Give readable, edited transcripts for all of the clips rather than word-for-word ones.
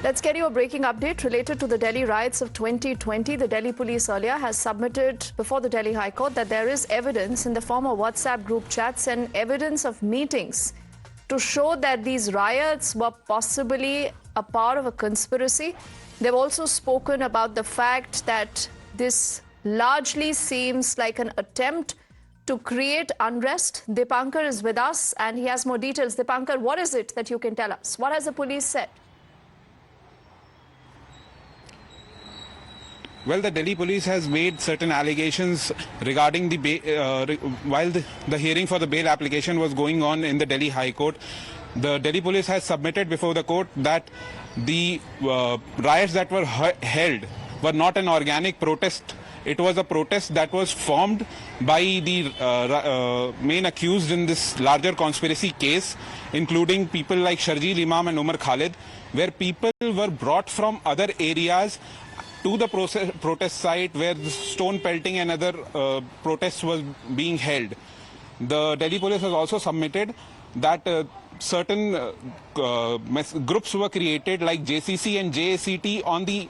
Let's get you a breaking update related to the Delhi riots of 2020. The Delhi police earlier has submitted before the Delhi High Court that there is evidence in the form of WhatsApp group chats and evidence of meetings to show that these riots were possibly a part of a conspiracy. They've also spoken about the fact that this largely seems like an attempt to create unrest. Dipankar is with us and he has more details. Dipankar, what is it that you can tell us? What has the police said? Well, the Delhi police has made certain allegations regarding the while the hearing for the bail application was going on in the Delhi High Court. The Delhi police has submitted before the court that the riots that were held were not an organic protest. It was a protest that was formed by the main accused in this larger conspiracy case, including people like Sharjeel Imam and Umar Khalid, where people were brought from other areas to the protest site where the stone pelting and other protests was being held. The Delhi police has also submitted that certain groups were created like JCC and JACT on the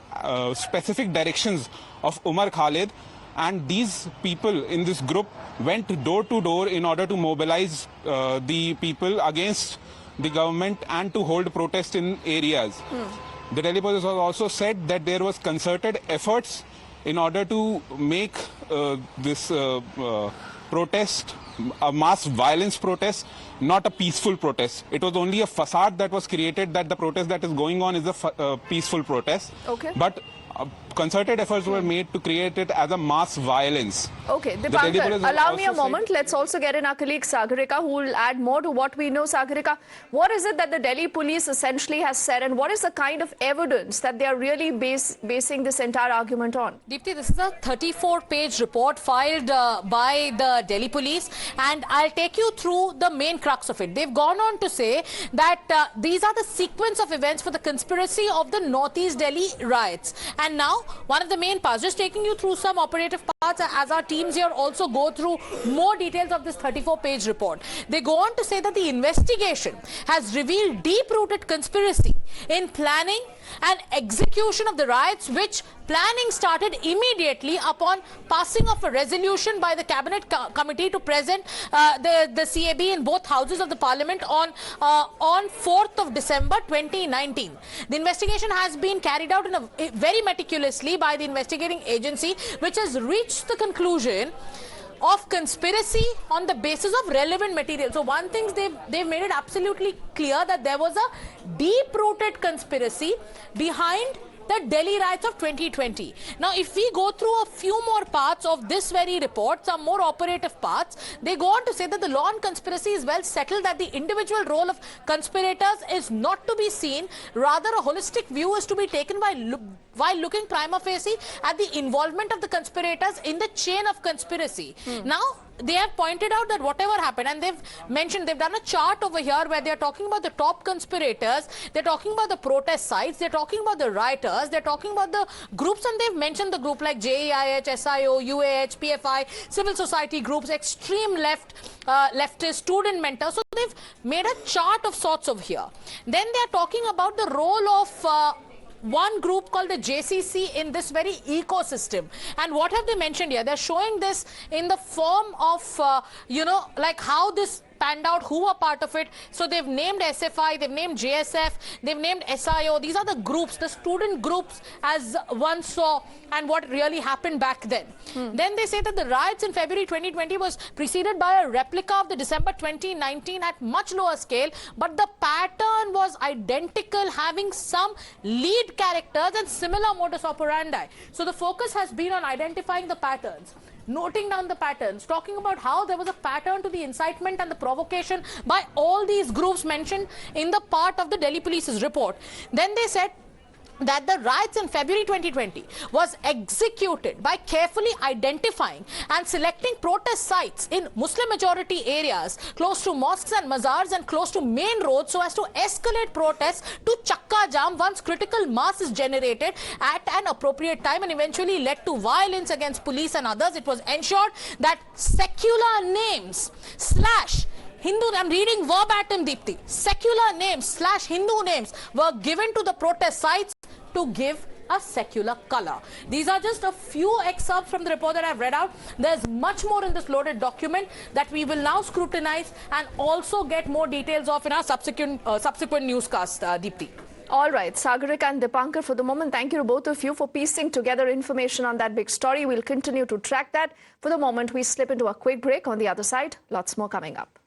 specific directions of Umar Khalid, and these people in this group went door to door in order to mobilize the people against the government and to hold protests in areas. The Delhi police has also said that there was concerted efforts in order to make this protest a mass violence protest, not a peaceful protest. It was only a facade that was created that the protest that is going on is a peaceful protest. Okay. But concerted efforts were made to create it as a mass violence. Okay, Dipankar, allow me a moment. Let's also get in our colleague Sagarika, who will add more to what we know. Sagarika, what is it that the Delhi police essentially has said, and what is the kind of evidence that they are really basing this entire argument on? Deepti, this is a 34-page report filed by the Delhi police, and I'll take you through the main crux of it. They've gone on to say that these are the sequence of events for the conspiracy of the Northeast Delhi riots. And now, one of the main parts, just taking you through some operative parts as our teams here also go through more details of this 34-page report. They go on to say that the investigation has revealed deep-rooted conspiracy in planning and execution of the riots, which planning started immediately upon passing of a resolution by the cabinet committee to present the CAB in both houses of the parliament on 4th of December 2019. The investigation has been carried out very meticulously by the investigating agency, which has reached the conclusion of conspiracy on the basis of relevant material. So one thing, they've made it absolutely clear that there was a deep-rooted conspiracy behind the Delhi riots of 2020. Now, if we go through a few more parts of this very report, some more operative parts, they go on to say that the law on conspiracy is well settled, that the individual role of conspirators is not to be seen. Rather, a holistic view is to be taken while looking prima facie at the involvement of the conspirators in the chain of conspiracy. Now, they have pointed out that whatever happened, and they've done a chart over here where they're talking about the top conspirators, they're talking about the protest sites, they're talking about the rioters, they're talking about the groups, and they've mentioned the group like JEIH, SIO, UAH, PFI, civil society groups, extreme leftist, student mentors. So they've made a chart of sorts over here. Then they're talking about the role of one group called the JCC in this very ecosystem. And what have they mentioned here? They're showing this in the form of, like how this panned out, who were part of it. So they've named SFI, they've named JSF, they've named SIO. These are the groups, the student groups as one saw, and what really happened back then. Then they say that the riots in February 2020 was preceded by a replica of the December 2019 at much lower scale, but the pattern was identical, having some lead characters and similar modus operandi. So the focus has been on identifying the patterns, noting down the patterns, talking about how there was a pattern to the incitement and the provocation by all these groups mentioned in the part of the Delhi police's report. Then they said that the riots in February 2020 was executed by carefully identifying and selecting protest sites in Muslim majority areas close to mosques and mazars and close to main roads, so as to escalate protests to chakka jam once critical mass is generated at an appropriate time, and eventually led to violence against police and others. It was ensured that secular names / Hindu, I'm reading verbatim, Deepthi. Secular names / Hindu names were given to the protest sites to give a secular color. These are just a few excerpts from the report that I've read out. There's much more in this loaded document that we will now scrutinize and also get more details of in our subsequent newscast, Deepthi. All right, Sagarika and Dipankar, for the moment, thank you to both of you for piecing together information on that big story. We'll continue to track that. For the moment, we slip into a quick break. On the other side, lots more coming up.